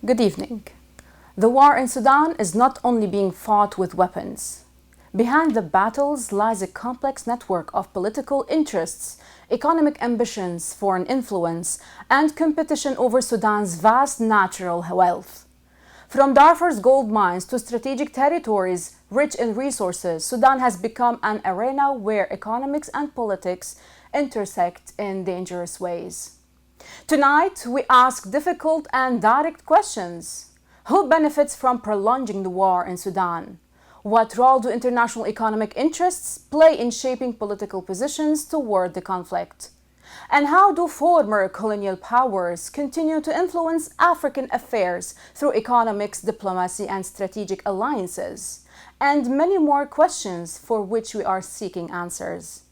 Good evening. The war in Sudan is not only being fought with weapons. Behind the battles lies a complex network of political interests, economic ambitions, foreign influence, and competition over Sudan's vast natural wealth. From Darfur's gold mines to strategic territories rich in resources, Sudan has become an arena where economics and politics intersect in dangerous ways. Tonight, we ask difficult and direct questions. Who benefits from prolonging the war in Sudan? What role do international economic interests play in shaping political positions toward the conflict? And how do former colonial powers continue to influence African affairs through economics, diplomacy, and strategic alliances? And many more questions for which we are seeking answers.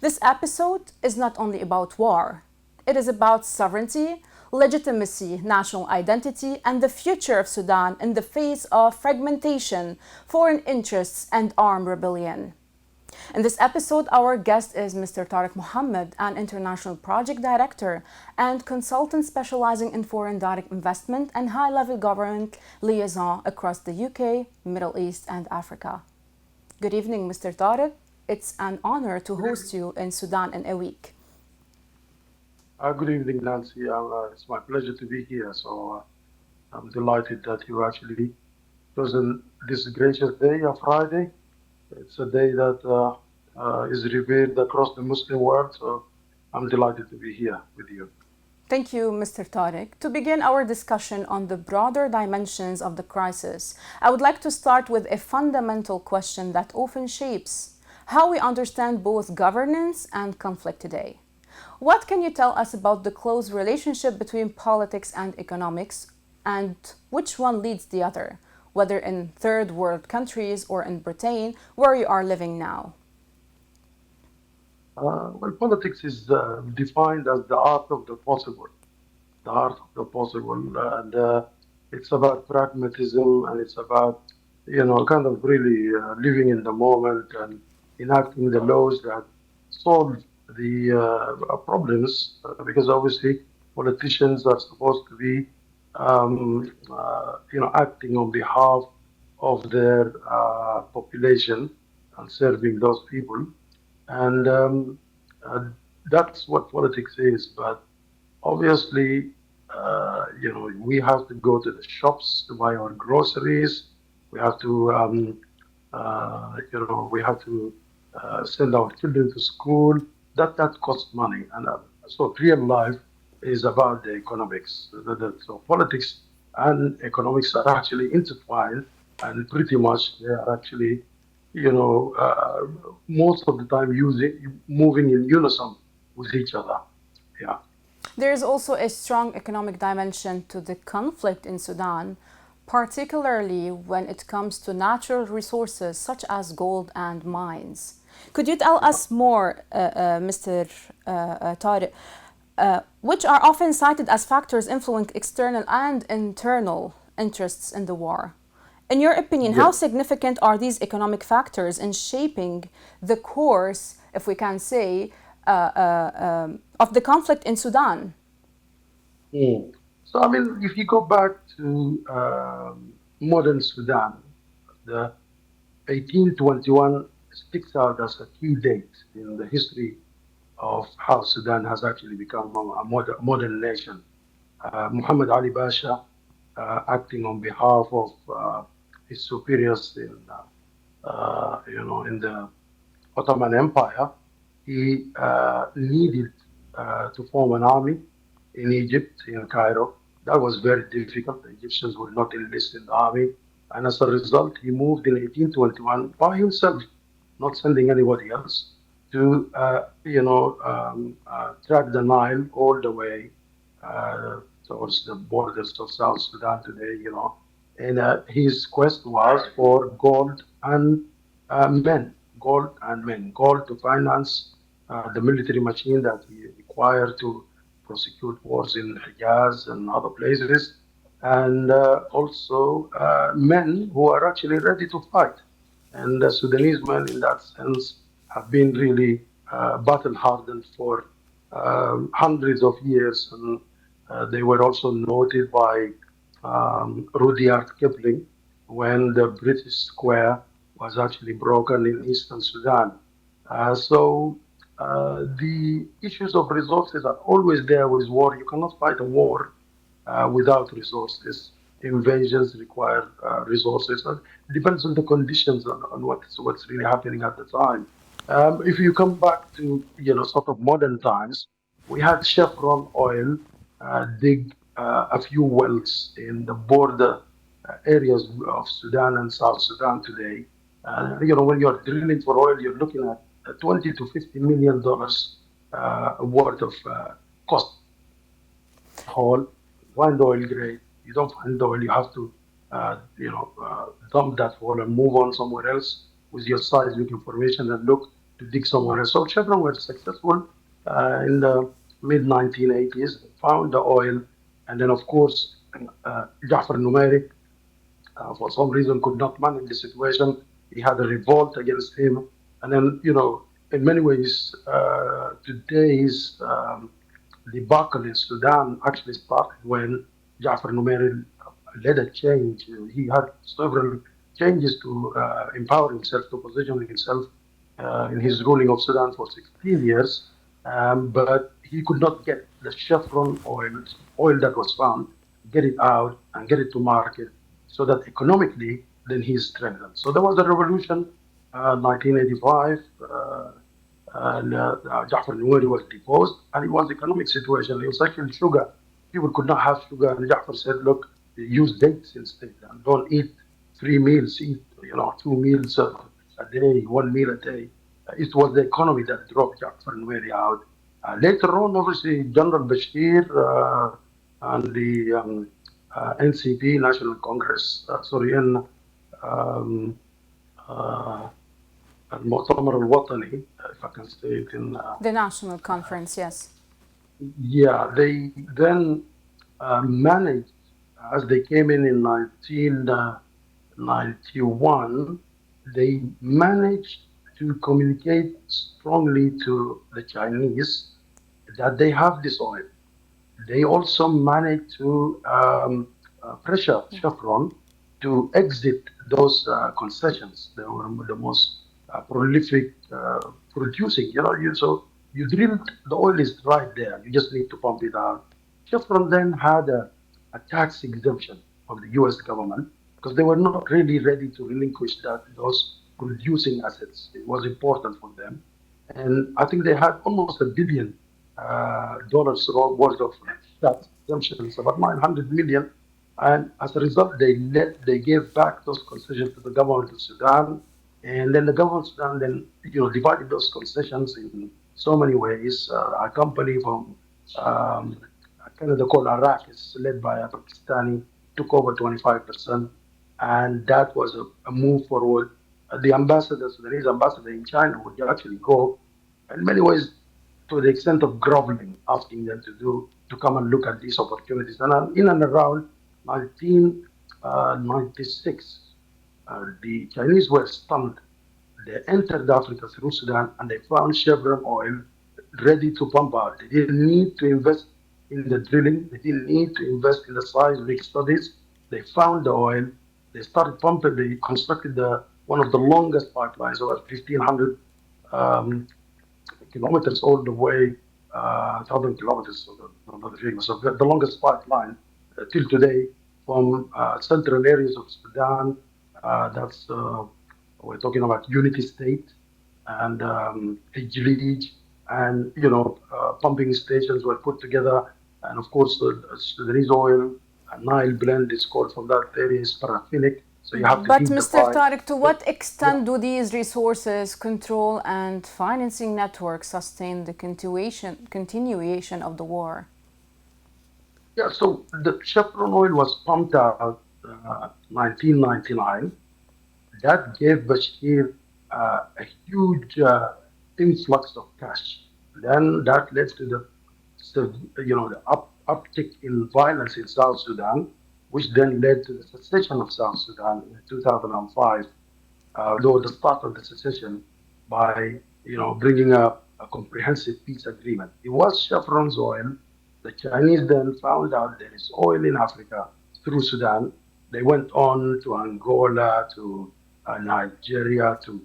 This episode is not only about war. It is about sovereignty, legitimacy, national identity, and the future of Sudan in the face of fragmentation, foreign interests, and armed rebellion. In this episode, our guest is Mr. Tarik Muhammad, an international project director and consultant specializing in foreign direct investment and high-level government liaison across the UK, Middle East, and Africa. Good evening, Mr. Tarik. It's an honor to host you in Sudan in a week. Good evening, Nancy. It's my pleasure to be here. I'm delighted that you actually chosen this gracious day, a Friday. It's a day that is revered across the Muslim world. So I'm delighted to be here with you. Thank you, Mr. Tarik. To begin our discussion on the broader dimensions of the crisis, I would like to start with a fundamental question that often shapes how we understand both governance and conflict today. What can you tell us about the close relationship between politics and economics, and which one leads the other, whether in third world countries or in Britain, where you are living now? Politics is defined as the art of the possible, the art of the possible, and it's about pragmatism, and it's about, kind of really living in the moment and enacting the laws that solve the problems, because obviously politicians are supposed to be, acting on behalf of their population and serving those people. And uh, that's what politics is. But obviously, we have to go to the shops to buy our groceries. We have to, we have to send our children to school. That costs money. And so real life is about the economics. So politics and economics are actually intertwined, and pretty much they are actually, most of the time moving in unison with each other. Yeah. There is also a strong economic dimension to the conflict in Sudan, particularly when it comes to natural resources such as gold and mines. Could you tell us more, Mr. Tariq, which are often cited as factors influencing external and internal interests in the war? In your opinion, how Yeah. significant are these economic factors in shaping the course, if we can say, of the conflict in Sudan? Mm. So, I mean, if you go back to modern Sudan, the 1821 sticks out as a key date in the history of how Sudan has actually become a modern nation. Muhammad Ali Pasha, acting on behalf of his superiors in the Ottoman Empire, he needed to form an army in Egypt, in Cairo. That was very difficult. The Egyptians would not enlist in the army. And as a result, he moved in 1821 by himself, not sending anybody else, to, track the Nile all the way towards the borders of South Sudan today, And his quest was for gold and gold to finance the military machine that he required to prosecute wars in Hijaz and other places, and also men who are actually ready to fight. And the Sudanese men, in that sense, have been really battle hardened for hundreds of years, and they were also noted by Rudyard Kipling when the British square was actually broken in eastern Sudan. The issues of resources are always there with war. You cannot fight a war without resources. Invasions require resources. It depends on the conditions on what's really happening at the time. If you come back to sort of modern times, we had Chevron oil dig a few wells in the border areas of Sudan and South Sudan today. When you're drilling for oil, you're looking at 20 to 50 million dollars worth of cost. Hole, find the oil grade. You don't find the oil, you have to, dump that hole and move on somewhere else with your seismic information and look to dig somewhere else. So Chevron were successful in the mid 1980s, found the oil, and then of course Jafar Numeri for some reason could not manage the situation. He had a revolt against him, and then in many ways, today's debacle in Sudan actually started when Jafar Numeri led a change. He had several changes to empower himself, to position himself in his ruling of Sudan for 16 years, but he could not get the Chevron oil that was found, get it out and get it to market so that economically then he's strengthened. So there was a revolution, 1985, and Jafar Nueri was deposed, and it was economic situation. It was actually sugar. People could not have sugar, and Jafar said, "Look, use dates instead, and don't eat 3 meals. Eat, 2 meals a day, 1 meal a day." It was the economy that drove Jafar Nueri out. Later on, obviously, General Bashir and the NCP, National Congress, sorry, in um, uh, المؤتمر الوطني, if I can say it in The National Conference, yes. yeah, they then managed, as they came in 1991, they managed to communicate strongly to the Chinese that they have this oil. They also managed to pressure Chevron to exit those concessions. They were the most prolific producing. So you drilled, the oil is right there. You just need to pump it out. Chevron then had a tax exemption from the U.S. government because they were not really ready to relinquish those producing assets. It was important for them, and I think they had almost $1 billion dollars worth of tax exemptions, about 900 million. And as a result, they gave back those concessions to the government of Sudan, and then the government of Sudan then divided those concessions in so many ways. A company from Canada called Iraq is led by a Pakistani, took over 25%, and that was a move forward. The ambassador, Sudanese ambassador in China, would actually go in many ways to the extent of groveling, asking them to come and look at these opportunities. And in and around 1996, the Chinese were stunned. They entered Africa through Sudan and they found Chevron oil ready to pump out. They didn't need to invest in the drilling. They didn't need to invest in the seismic studies. They found the oil. They started pumping. They constructed one of the longest pipelines, over 1,500 um, kilometers all the way, 1,000 kilometers, so not famous. So the longest pipeline till today from central areas of Sudan. We're talking about Unity State and Hijlij, and pumping stations were put together, and of course the Sudanese oil, Nile blend is called from that area is paraffinic, so you have to But heat the Mr. pipe. Tariq, to So, what yeah. extent do these resources, control, and financing networks sustain the continuation of the war? Yeah, so the Chevron oil was pumped out 1999. That gave Bashir a huge influx of cash. Then that led to the uptick in violence in South Sudan, which then led to the secession of South Sudan in 2005, though the start of the secession by bringing a comprehensive peace agreement. It was Chevron's oil. The Chinese then found out there is oil in Africa, through Sudan. They went on to Angola, to Nigeria, to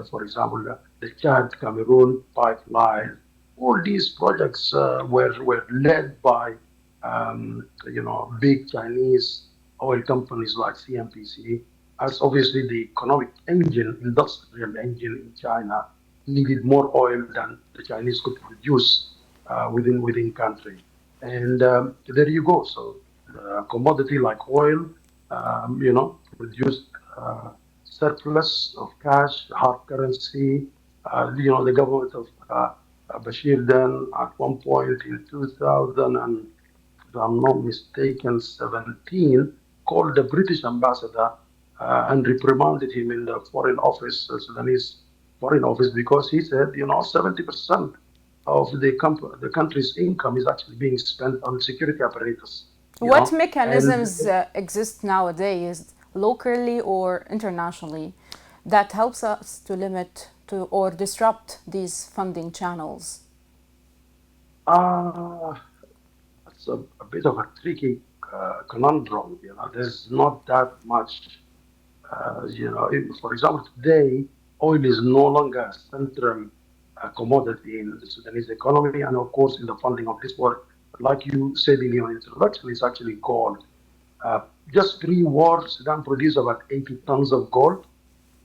for example, the Chad Cameroon pipeline. All these projects were led by big Chinese oil companies like CNPC, as obviously the economic engine, industrial engine in China needed more oil than the Chinese could produce within country. And there you go. So a commodity like oil, produced surplus of cash, hard currency. The government of Bashir then at one point in 2000 and if I'm not mistaken, 17, called the British ambassador and reprimanded him in the foreign office, Sudanese foreign office, because he said, 70% of the country's income is actually being spent on security apparatus, What and mechanisms exist nowadays, locally or internationally, that helps us to limit to or disrupt these funding channels? uh, it's a bit of a tricky conundrum. There's not that much. For example, today, oil is no longer a central commodity in the Sudanese economy, and of course, in the funding of this work. Like you said in your introduction, it's actually gold. Uh, just pre-war, Sudan produced about 80 tons of gold.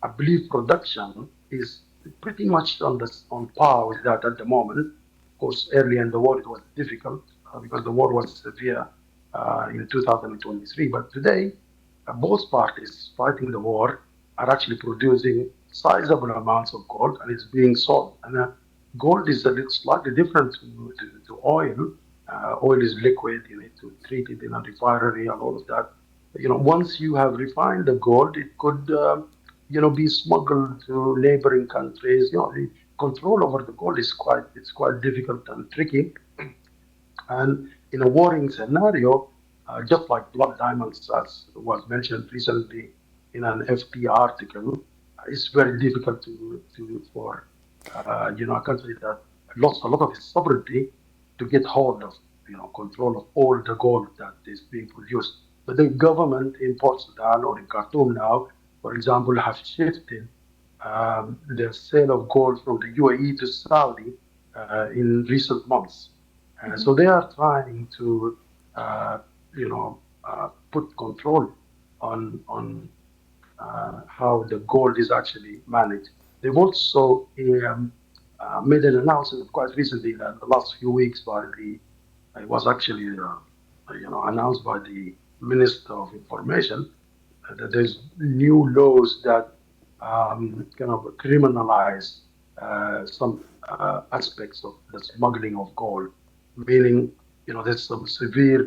I believe production is pretty much on par with that at the moment. Of course, early in the war it was difficult because the war was severe in 2023. But today, both parties fighting the war are actually producing sizable amounts of gold, and it's being sold. And gold is a little slightly different to oil. Oil is liquid; you need to treat it in a refinery and all of that. Once you have refined the gold, it could be smuggled to neighboring countries. The control over the gold is quite difficult and tricky. And in a warring scenario, just like blood diamonds, as was mentioned recently in an FT article, it's very difficult for a country that lost a lot of its sovereignty to get hold of control of all the gold that is being produced. But the government in Port Sudan or in Khartoum now, for example, have shifted the sale of gold from the UAE to Saudi in recent months. So they are trying to, put control on how the gold is actually managed. They've also made an announcement quite recently that the last few weeks it was actually, announced by the Minister of Information that there's new laws that kind of criminalize some aspects of the smuggling of gold, meaning there's some severe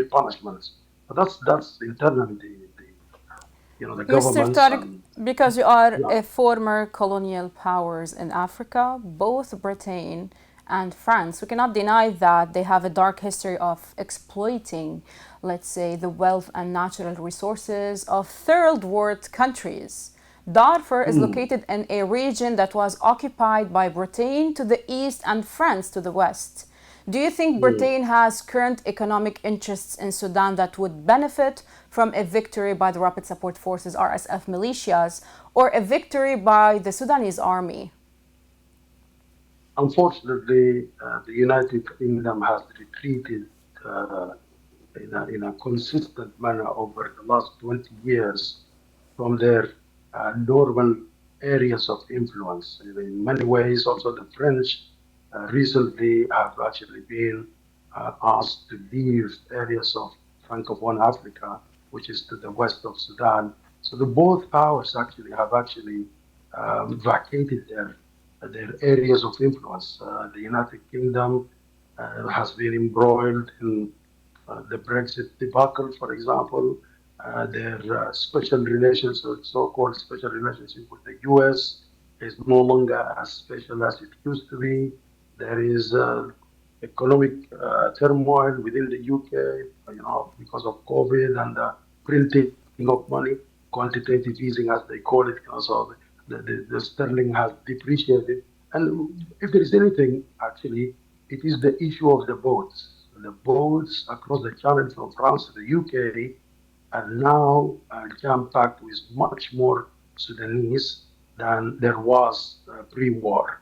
punishments. But that's internally the Mr. governments Tariq, and because you are yeah. a former colonial powers in Africa, both Britain and France, we cannot deny that they have a dark history of exploiting, let's say, the wealth and natural resources of third world countries. Darfur is Hmm. located in a region that was occupied by Britain to the east and France to the west. Do you think Hmm. Britain has current economic interests in Sudan that would benefit from a victory by the Rapid Support Forces RSF militias or a victory by the Sudanese army? Unfortunately, the United Kingdom has retreated uh, in a consistent manner over the last 20 years from their normal areas of influence. In many ways, also the French recently have actually been asked to leave areas of Francophone Africa, which is to the west of Sudan. So the both powers actually have actually vacated their areas of influence. The United Kingdom has been embroiled in the Brexit debacle, for example, their special relations, or so-called special relationship with the U.S. is no longer as special as it used to be. There is economic turmoil within the UK, because of COVID and the printing of money, quantitative easing, as they call it. So the sterling has depreciated. And if there is anything, actually, it is the issue of the votes. the boats across the channel from France to the UK are now jam-packed with much more Sudanese than there was pre-war.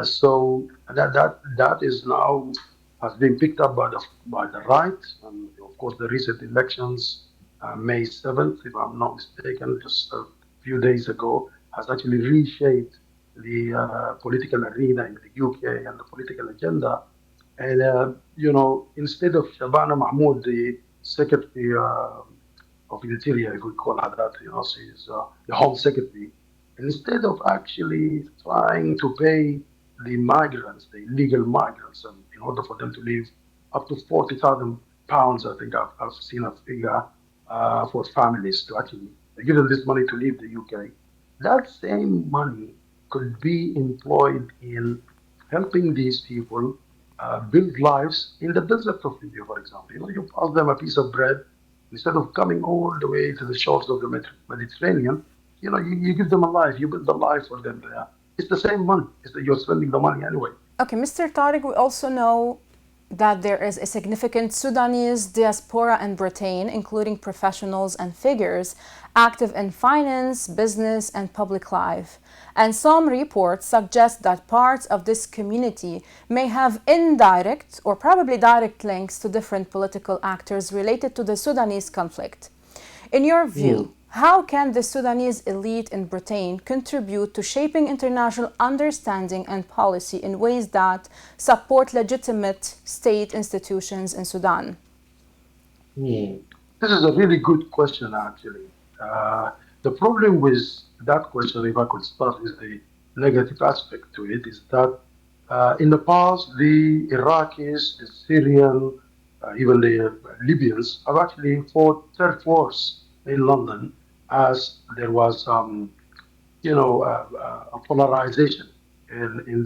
So that is now has been picked up by the right, and of course the recent elections, May 7th, if I'm not mistaken, just a few days ago, has actually reshaped the political arena in the UK and the political agenda. And instead of Shabana Mahmoud, the Secretary of Interior, if we call her that, she's the Home Secretary. Instead of actually trying to pay the migrants, the illegal migrants, in order for them to live up to £40,000, I think I've seen a figure for families to actually give them this money to leave the UK. That same money could be employed in helping these people build lives in the desert of Libya, for example. You pass them a piece of bread instead of coming all the way to the shores of the Mediterranean. You give them a life, you build a life for them there. It's the same money. You're spending the money anyway. Okay, Mr. Tariq, we also know that there is a significant Sudanese diaspora in Britain, including professionals and figures active in finance, business, and public life. And some reports suggest that parts of this community may have indirect or probably direct links to different political actors related to the Sudanese conflict. In your view, how can the Sudanese elite in Britain contribute to shaping international understanding and policy in ways that support legitimate state institutions in Sudan? This is a really good question, actually. The problem with that question, if I could start with the negative aspect to it, is that in the past, the Iraqis, the Syrian, even the Libyans have actually fought turf wars in London as there was a polarization in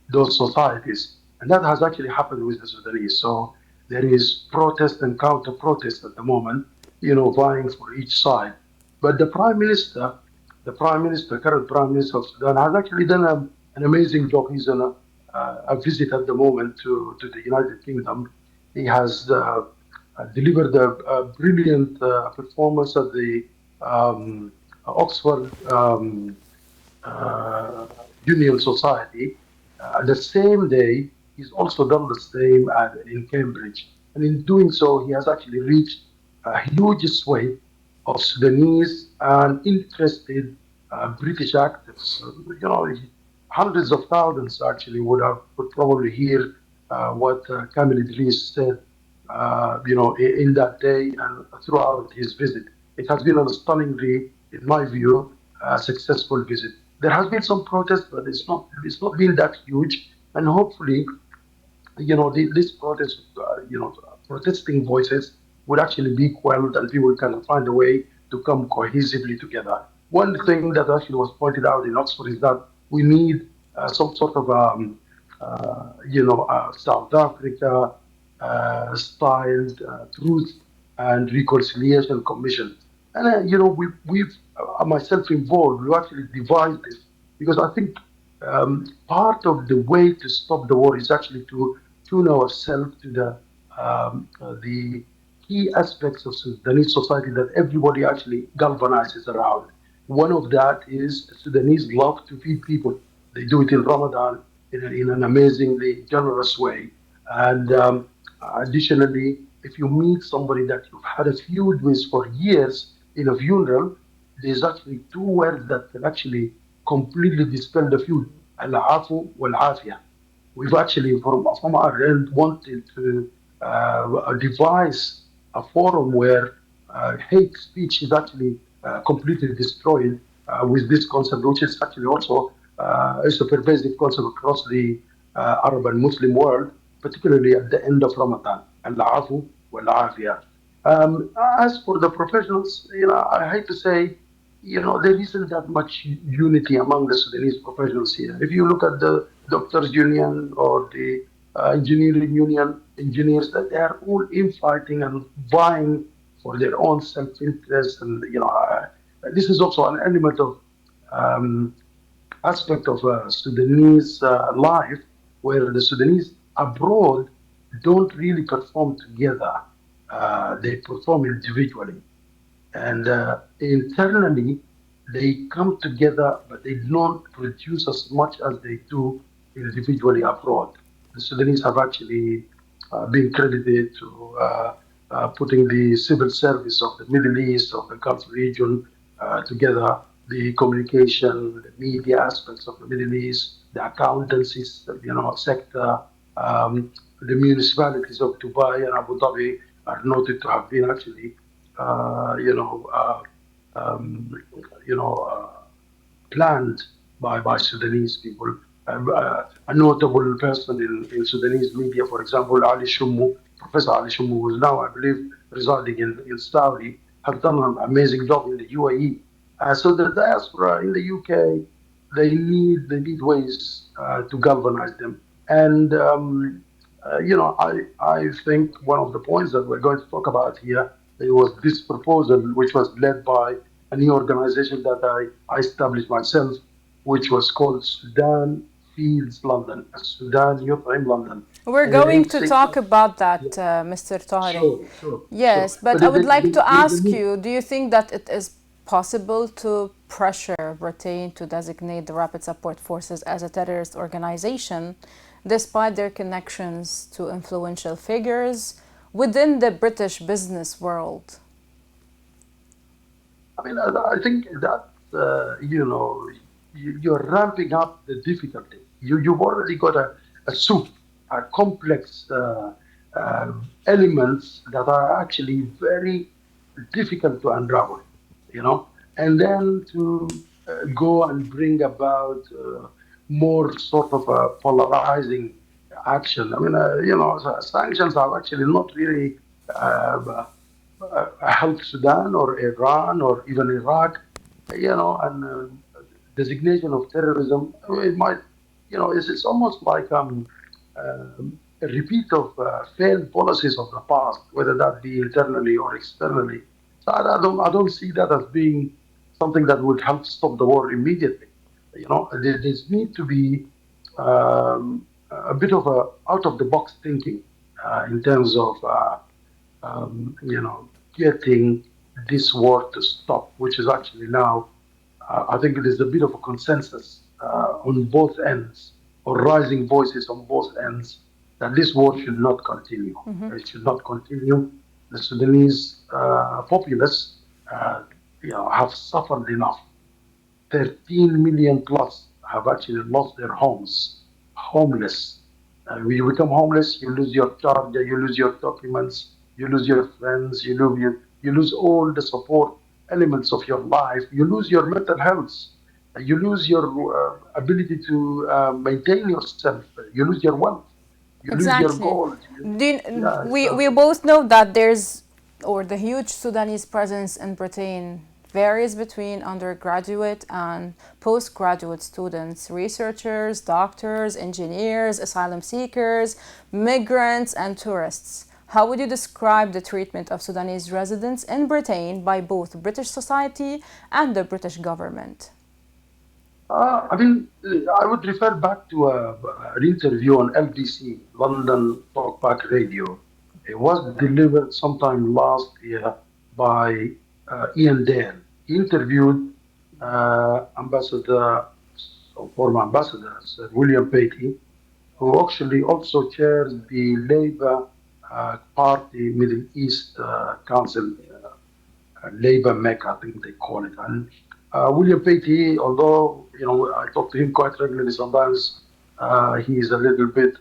those societies, and that has actually happened with the Sudanese. So there is protest and counter protest at the moment, vying for each side. But the current prime minister of Sudan, has actually done an amazing job. He's on a visit at the moment to the United Kingdom. He has delivered a brilliant performance at the Oxford uh, Union Society. The same day, he's also done the same in Cambridge. And in doing so, he has actually reached a huge swathe of Sudanese and interested British actors. Hundreds of thousands actually would probably hear what Kamil Idris said, in that day and throughout his visit. It has been a stunningly, in my view, successful visit. There has been some protest, but it's not been that huge. And hopefully, this protest, protesting voices would actually be quelled and people can find a way to come cohesively together. One thing that actually was pointed out in Oxford is that we need some sort of, South Africa styled truth and reconciliation commission. And we've myself involved. We actually devised this because I think part of the way to stop the war is actually to tune ourselves to the key aspects of Sudanese society that everybody actually galvanizes around. One of that is the Sudanese love to feed people. They do it in Ramadan in an amazingly generous way. And additionally, if you meet somebody that you've had a feud with for years in a funeral, there's actually two words that can actually completely dispel the feud: al-afu wal-afia. We've actually, from our end, wanted to devise a forum where hate speech is actually completely destroyed with this concept, which is actually also is a pervasive concept across the Arab and Muslim world, particularly at the end of Ramadan. Al-afu wal-afia. As for the professionals, I hate to say, there isn't that much unity among the Sudanese professionals here. If you look at the doctors' union or the engineering union, engineers, that they are all infighting and vying for their own self-interest, and this is also an element of um, aspect of Sudanese life, where the Sudanese abroad don't really perform together. They perform individually. And internally, they come together, but they don't produce as much as they do individually abroad. The Sudanese have actually been credited to putting the civil service of the Middle East, of the Gulf region together, the communication, the media aspects of the Middle East, the accountancy, sector, the municipalities of Dubai and Abu Dhabi are noted to have been actually uh, you know, uh, um, you know, planned by Sudanese people. A notable person in Sudanese media, for example, Ali Shummu, Professor Ali Shummu, who is now, I believe, residing in Saudi, have done an amazing job in the UAE. So the diaspora in the UK, they need ways to galvanize them. And I think one of the points that we're going to talk about here, it was this proposal, which was led by a new organization that I established myself, which was called Sudan Feeds London, Sudan Youth in London. We're And going it to says, talk about yeah, that, Mr. Tariq. sure, sure, sure. Yes, but But I would like to the ask need, you, do you think that it is possible to pressure Britain to designate the Rapid Support Forces as a terrorist organization, despite their connections to influential figures within the British business world? I mean, I think that, you're ramping up the difficulty. You've already got a soup, a complex elements that are actually very difficult to unravel, and then to go and bring about more sort of a polarizing action. I mean, sanctions have actually not really helped Sudan or Iran or even Iraq, and designation of terrorism. It might, it's almost like a repeat of failed policies of the past, whether that be internally or externally. So I don't see that as being something that would help stop the war immediately. There need to be a bit of a out of the box thinking in terms of getting this war to stop, which is actually now, I think it is a bit of a consensus on both ends, or rising voices on both ends, that this war should not continue. It should not continue. The Sudanese populace, have suffered enough. 13 million plus have actually lost their homes, homeless. When you become homeless, you lose your job, you lose your documents, you lose your friends, you lose all the support elements of your life, you lose your mental health, you lose your ability to maintain yourself, you lose your wealth, you lose your Exactly. goals. Yeah, We so both know that there's, or the huge Sudanese presence in Britain varies between undergraduate and postgraduate students, researchers, doctors, engineers, asylum seekers, migrants, and tourists. How would you describe the treatment of Sudanese residents in Britain by both British society and the British government? I mean, I would refer back to an interview on LBC, London Talkback Radio. It was delivered sometime last year by Ian Dale. He interviewed Ambassador, so former Ambassador Sir William Beatty, who actually also chairs the Labour Party Middle East Council, labor mech, I think they call it. And William Patey, although I talk to him quite regularly, sometimes he's a little bit,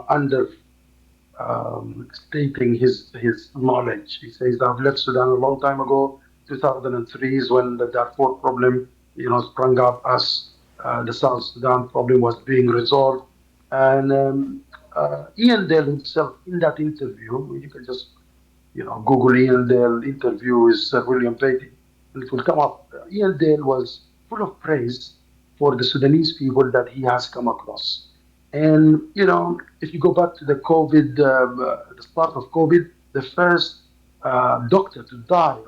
under stating his knowledge. He says, "I've left Sudan a long time ago. 2003 is when the Darfur problem, sprung up as the South Sudan problem was being resolved." And Ian Dale himself, in that interview, you can just Google Ian Dale interview with Sir William Patey, and it will come up. Ian Dale was full of praise for the Sudanese people that he has come across. And, if you go back to the start of COVID, the first doctor to die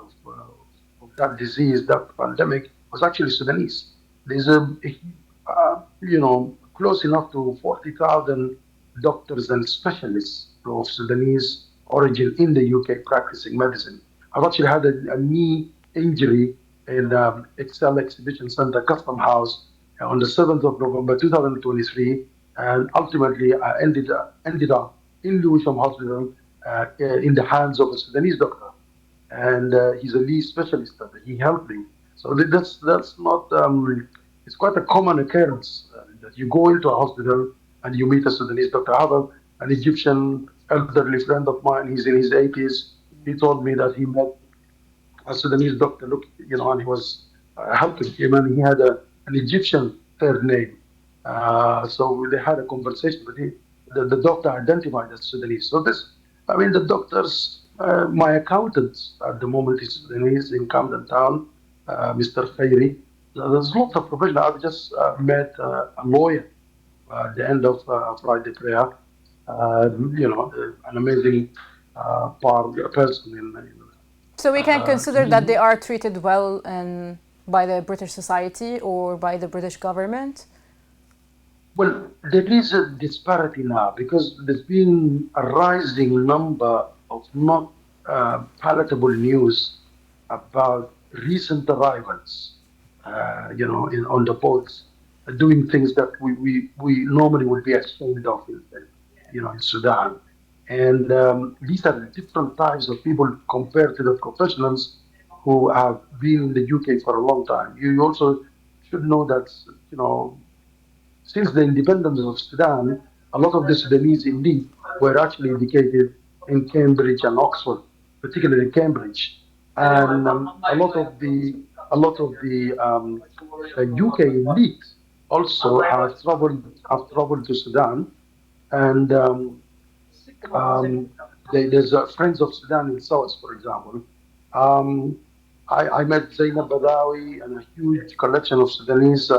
of that disease, that pandemic, was actually Sudanese. There's close enough to 40,000 doctors and specialists of Sudanese origin in the UK practicing medicine. I've actually had a knee injury in Excel Exhibition Center, Custom House, on the 7th of November 2023, and ultimately I ended up in Lewisham Hospital in the hands of a Sudanese doctor, and he's a lead specialist. He helped me. So that's not. It's quite a common occurrence that you go into a hospital and you meet a Sudanese doctor. I have an Egyptian elderly friend of mine. He's in his 80s. He told me that he met a Sudanese doctor, look, and he was helping him, and he had an Egyptian third name. So they had a conversation, but the doctor identified as Sudanese. So I mean, the doctors, my accountant at the moment is Sudanese in Camden Town, Mr. Khairi. There's lots of professionals. I've just met a lawyer at the end of Friday prayer. An amazing person So we can consider that they he are treated well by the British society or by the British government. Well, there is a disparity now because there's been a rising number of not palatable news about recent arrivals, on the boats, doing things that we normally would be ashamed of in Sudan. And these are different types of people compared to the professionals who have been in the UK for a long time. You also should know that, you know, since the independence of Sudan, a lot of the Sudanese elite were actually educated in Cambridge and Oxford, particularly Cambridge, and a lot of the UK elite also have traveled to Sudan, and um, there's Friends of Sudan in South, for example. Um, I met Zainab Badawi and a huge collection of Sudanese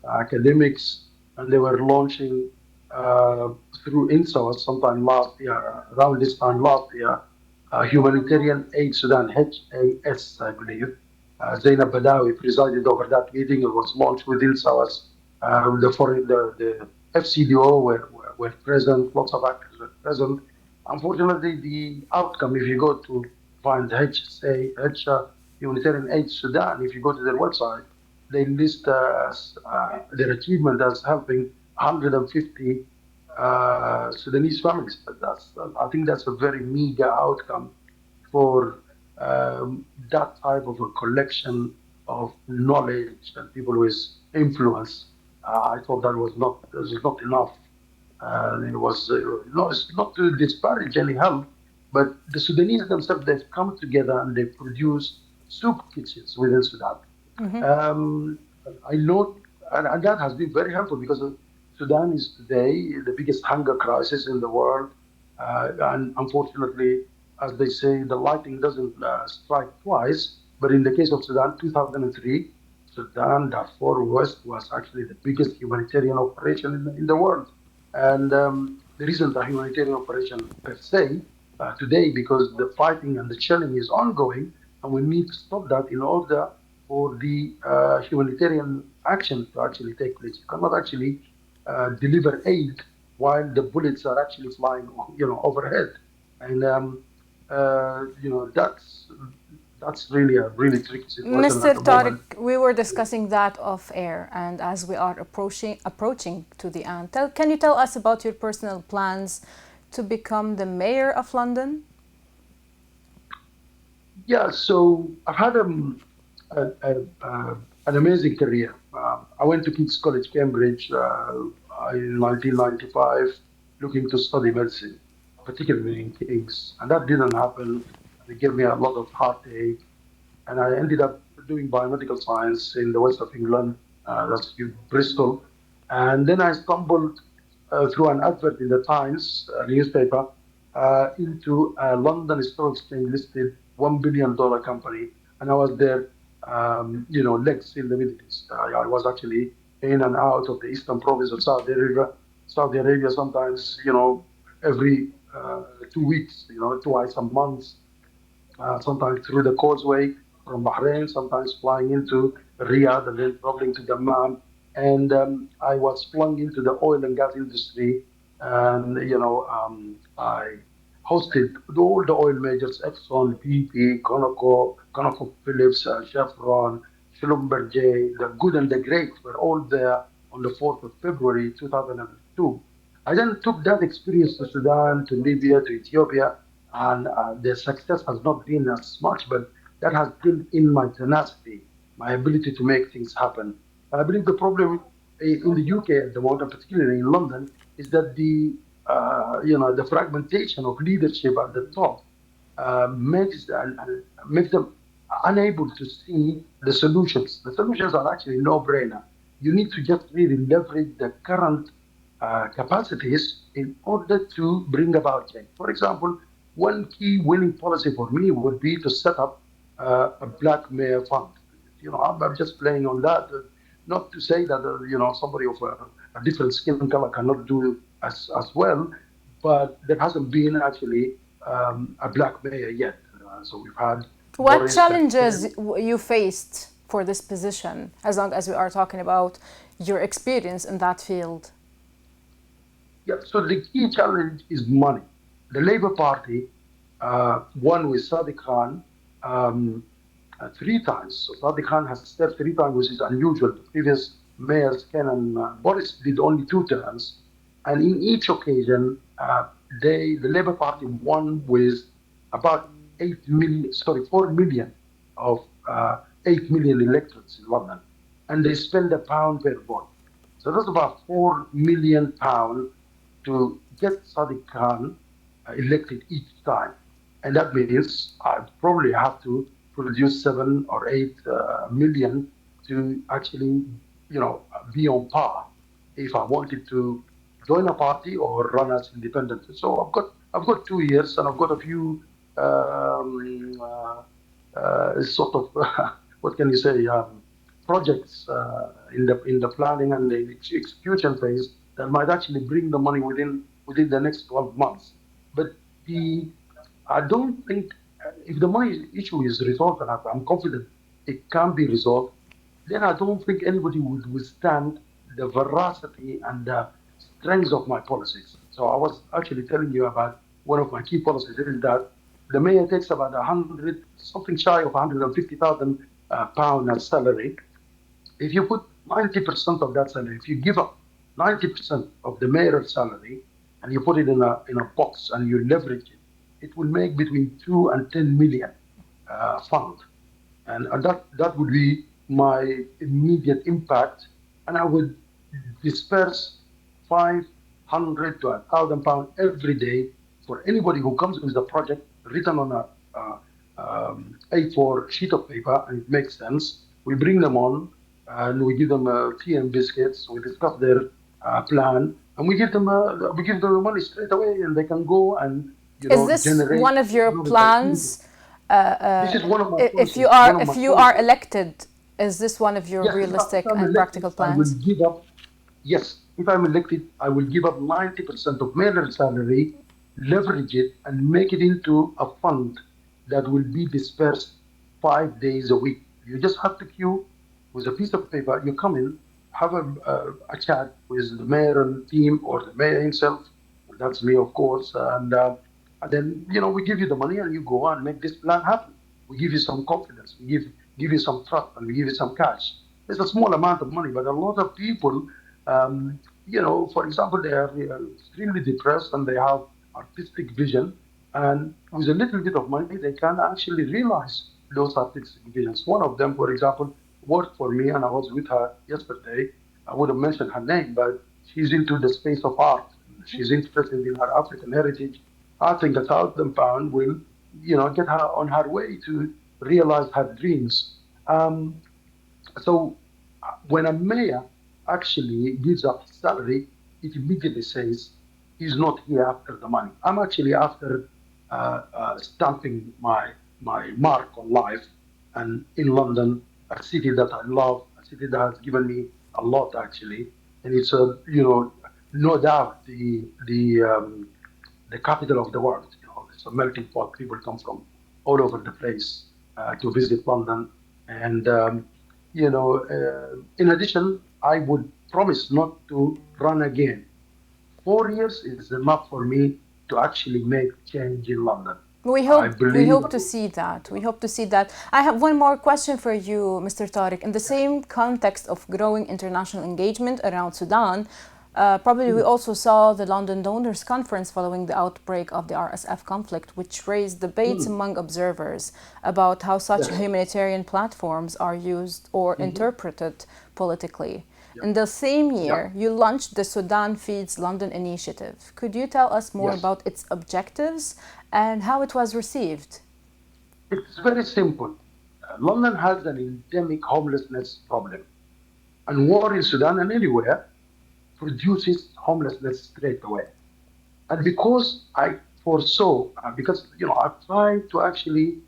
academics, and they were launching uh, through INSOS sometime last year, around this time last year, Humanitarian Aid Sudan, HAS, I believe. Zainab Badawi presided over that meeting. It was launched with INSOS. The FCDO were present, lots of actors were present. Unfortunately, the outcome, if you go to find Humanitarian Aid Sudan, if you go to their website, they list their achievement as helping 150 Sudanese families. But I think that's a very meager outcome for that type of a collection of knowledge and people with influence. I thought that was not enough. It was no, it's not to disparage any help, but the Sudanese themselves, they've come together and they produce soup kitchens within Sudan. Um, I know, and that has been very helpful because Sudan is today the biggest hunger crisis in the world. And unfortunately, as they say, the lightning doesn't strike twice. But in the case of Sudan, 2003, Sudan, Darfur West was actually the biggest humanitarian operation in the world. And there isn't a humanitarian operation per se today because the fighting and the shelling is ongoing, and we need to stop that in order for the humanitarian action to actually take place. You cannot actually deliver aid while the bullets are actually flying, overhead, and that's really a really tricky situation Mr. at the Tariq, moment. we were discussing that off air, and as we are approaching to the end, can you tell us about your personal plans to become the mayor of London? Yeah, so I've had an amazing career. I went to King's College, Cambridge, in 1995, looking to study medicine, particularly in King's, and that didn't happen. It gave me a lot of heartache, and I ended up doing biomedical science in the west of England, that's Bristol. And then I stumbled through an advert in the Times newspaper into a London Stock Exchange listed $1 billion company, and I was there, legs in the Middle East. I was actually in and out of the eastern province of Saudi Arabia. Saudi Arabia sometimes, every 2 weeks, twice a month, sometimes through the causeway from Bahrain, sometimes flying into Riyadh and then traveling to Dammam. And I was flung into the oil and gas industry and I hosted all the oil majors: Exxon, BP, ConocoPhillips, Chevron, Schlumberger, the good and the great were all there on the 4th of February 2002. I then took that experience to Sudan, to Libya, to Ethiopia, and the success has not been as much, but that has built in my tenacity, my ability to make things happen. I believe the problem in the UK at the moment, particularly in London, is that the fragmentation of leadership at the top makes them unable to see the solutions. The solutions are actually no-brainer. You need to just really leverage the current capacities in order to bring about change. For example, one key winning policy for me would be to set up a black mayor fund. I'm just playing on that. Not to say that somebody of a different skin color cannot do as well, but there hasn't been actually a black mayor yet. So we've had What Boris challenges you faced for this position, as long as we are talking about your experience in that field? Yeah, so the key challenge is money. The Labour Party won with Sadiq Khan three times. So Sadiq Khan has served three times, which is unusual. The previous mayors, Ken and Boris, did only two terms. And in each occasion, the Labour Party won with about 8 million, sorry, 4 million of 8 million electorates in London. And they spend a pound per vote. So that's about £4 million to get Sadiq Khan elected each time. And that means I probably have to produce 7 or 8 million to actually, be on par if I wanted to join a party or run as independent. So I've got 2 years and I've got a few sort of what can you say projects in the planning and the execution phase that might actually bring the money within the next 12 months. But the I don't think if the money issue is resolved, and I'm confident it can be resolved, then I don't think anybody would withstand the veracity and the strength of my policies. So I was actually telling you about one of my key policies is that the mayor takes about 100, something shy of 150,000 pound as salary. If you put 90% of that salary, if you give up 90% of the mayor's salary and you put it in a box and you leverage it, it will make between 2 and 10 million fund. And that would be my immediate impact. And I would disperse 500 to £1,000 every day for anybody who comes with a project written on A4 sheet of paper and it makes sense. We bring them on and we give them tea and biscuits. We discuss their plan and we give them the money straight away, and they can go and Is this generate one of your economic activity. plans? This is one of my If you policies. are One of my if you are policies. elected, is this one of your Yes, if realistic I'm and elected, practical I will plans? give up. Yes, if I'm elected, I will give up 90% of my salary, leverage it, and make it into a fund that will be dispersed 5 days a week. You just have to queue with a piece of paper. You come in, have a chat with the mayor and team or the mayor himself. That's me, of course. And then, we give you the money and you go and make this plan happen. We give you some confidence. We give you some trust and we give you some cash. It's a small amount of money, but a lot of people, for example, they are extremely depressed and they have artistic vision. And with a little bit of money, they can actually realize those artistic visions. One of them, for example, worked for me, and I was with her yesterday. I would have mentioned her name, but she's into the space of art. She's interested in her African heritage. I think £1,000 will, get her on her way to realize her dreams. So when a mayor actually gives up his salary, it immediately says he's not here after the money. I'm actually after stamping my mark on life, and in London, a city that I love, a city that has given me a lot actually, and it's no doubt the capital of the world. It's a melting pot. People come from all over the place to visit London. And, in addition, I would promise not to run again. 4 years is enough for me to actually make change in London. We I hope we believe, hope to see that. We hope to see that. I have one more question for you, Mr. Tariq. In the same context of growing international engagement around Sudan, probably we also saw the London Donors Conference following the outbreak of the RSF conflict, which raised debates mm, among observers about how such yes, humanitarian platforms are used or hmm, interpreted politically. yeah, In the same yeah, year, you launched the Sudan Feeds London initiative. Could you tell us more yes. about its objectives and how it was received? It's very simple. London has an endemic homelessness problem, and war in Sudan and anywhere produces homelessness straight away. And because I foresaw, because I tried to actually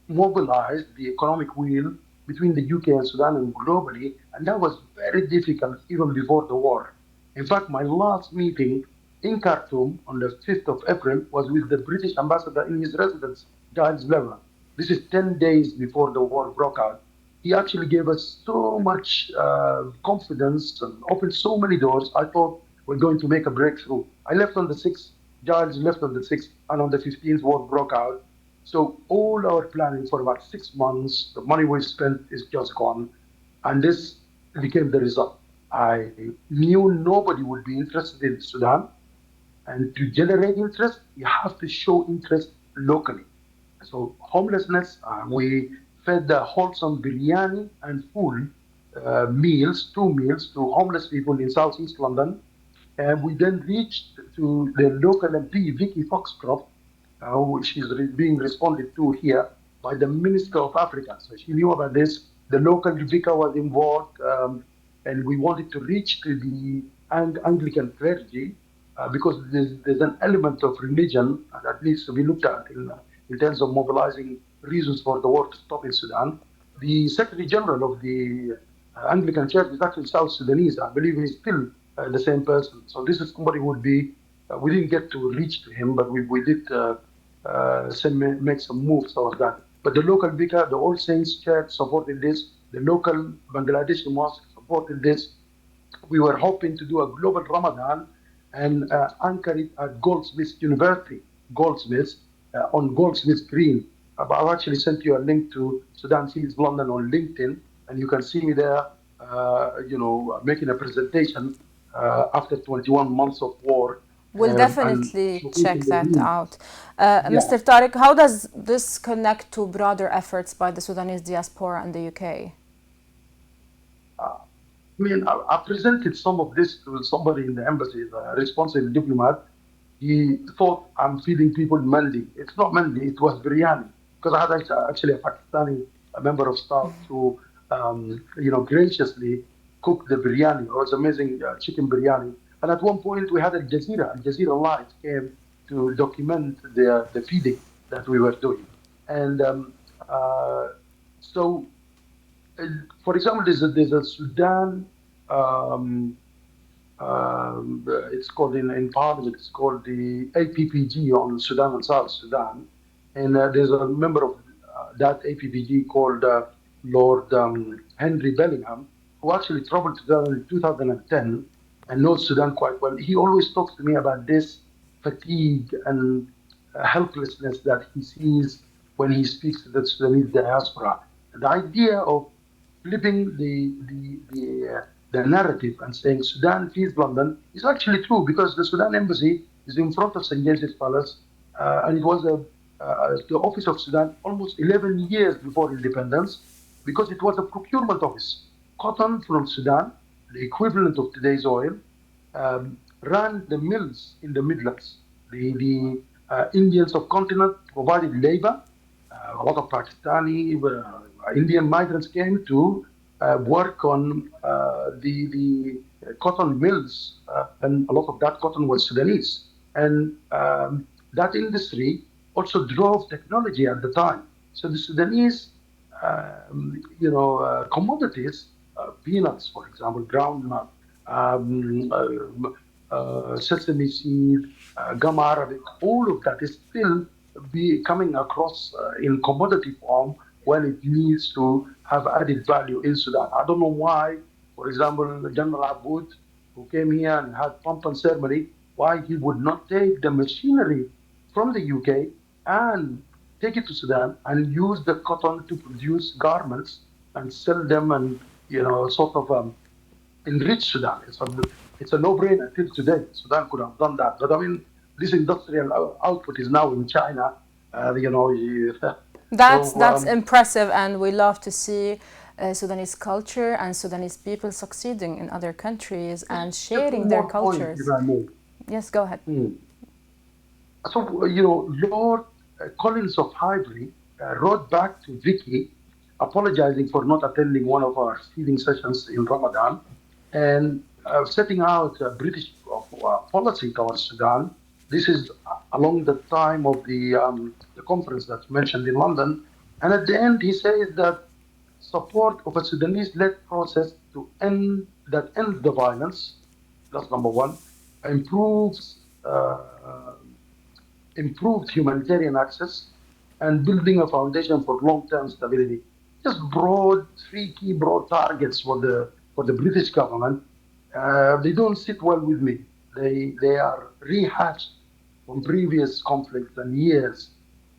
mobilize the economic wheel between the UK and Sudan and globally, and that was very difficult even before the war. In fact, my last meeting in Khartoum on the 5th of April was with the British ambassador in his residence, Giles Lever. This is 10 days before the war broke out. He actually gave us so much confidence and opened so many doors. I thought we're going to make a breakthrough. I left on the 6th, Giles left on the 6th, and on the 15th, war broke out. So all our planning for about 6 months, the money we spent is just gone. And this became the result. I knew nobody would be interested in Sudan. And to generate interest, you have to show interest locally. So homelessness, we fed the wholesome biryani and food meals, 2 meals to homeless people in southeast London. And we then reached to the local MP, Vicky Foxcroft, which is being responded to here by the Minister of Africa. So she knew about this. The local vicar was involved, and we wanted to reach to the Anglican clergy because there's an element of religion that needs to be looked at in terms of mobilizing reasons for the war to stop in Sudan. The Secretary General of the Anglican Church is actually South Sudanese. I believe he's still the same person. So this is somebody who would be. We didn't get to reach to him, but we did make some moves towards that. But the local vicar, the All Saints Church supported this. The local Bangladeshi mosque supported this. We were hoping to do a global Ramadan and anchor it at Goldsmiths University, Goldsmiths, on Goldsmiths Green. I've actually sent you a link to Sudan Fields London on LinkedIn, and you can see me there, making a presentation after 21 months of war We'll and definitely check showcasing the that need. out. Yeah. Mr. Tariq, how does this connect to broader efforts by the Sudanese diaspora in the UK? I mean, I presented some of this to somebody in the embassy, the responsible diplomat. He thought I'm feeding people mandi. It's not mandi, it was biryani. Because I had actually a Pakistani a member of staff who, graciously cooked the biryani. It was amazing chicken biryani. And at one point, we had Al Jazeera Live came to document the feeding that we were doing. And so for example, there's a Sudan. Um, it's called in Parliament. It's called the APPG on Sudan and South Sudan, and there's a member of that APPG called Lord Henry Bellingham, who actually traveled to Sudan in 2010 and knows Sudan quite well. He always talks to me about this fatigue and helplessness that he sees when he speaks to the Sudanese diaspora. The idea of flipping the narrative and saying Sudan feeds London is actually true because the Sudan embassy is in front of St. James's Palace, and it was the office of Sudan almost 11 years before independence because it was a procurement office. Cotton from Sudan, the equivalent of today's oil, ran the mills in the Midlands. The Indian subcontinent provided labor. A lot of Pakistani, Indian migrants came to work on the cotton mills, and a lot of that cotton was Sudanese. And that industry also drove technology at the time. So the Sudanese, commodities, peanuts, for example, groundnut, sesame seed, gum arabic, all of that is still be coming across in commodity form when it needs to have added value in Sudan. I don't know why, for example, General Aboud, who came here and had pomp and ceremony, why he would not take the machinery from the UK and take it to Sudan and use the cotton to produce garments and sell them and sort of enrich Sudan. It's a no-brainer till today. Sudan could have done that, but I mean, this industrial output is now in China. So That's impressive, and we love to see Sudanese culture and Sudanese people succeeding in other countries and just sharing one their more point, if cultures. I may. Yes, go ahead. Hmm. So, Lord Collins of Highbury wrote back to Vicky, apologizing for not attending one of our feeding sessions in Ramadan and setting out a British policy towards Sudan. This is along the time of the conference that's mentioned in London. And at the end, he says that support of a Sudanese-led process to end the violence. That's number one. Improves improved humanitarian access, and building a foundation for long-term stability. Just three key broad targets for the British government. They don't sit well with me. They are rehashed from previous conflicts and years.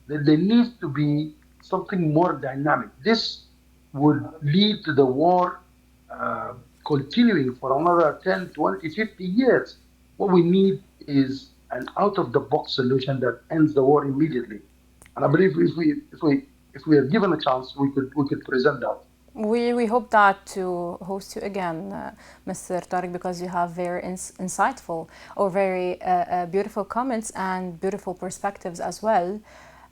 There needs to be something more dynamic. This would lead to the war uh, continuing for another 10, 20, 50 years. What we need is an out-of-the-box solution that ends the war immediately. And I believe if we are given a chance, we could present that. We hope that to host you again, Mr. Tariq, because you have very insightful or very beautiful comments and beautiful perspectives as well.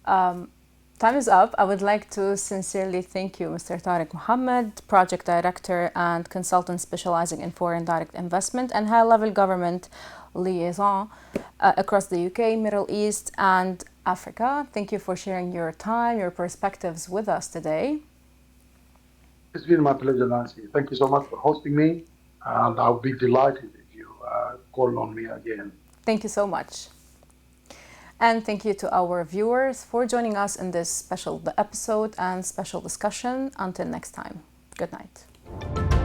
Um, Time is up. I would like to sincerely thank you, Mr. Tarik Muhammad, Project Director and Consultant specializing in foreign direct investment and high-level government liaison across the UK, Middle East, and Africa. Thank you for sharing your time, your perspectives with us today. It's been my pleasure, Nancy. Thank you so much for hosting me, and I'll be delighted if you call on me again. Thank you so much. And thank you to our viewers for joining us in this special episode and special discussion. Until next time, good night.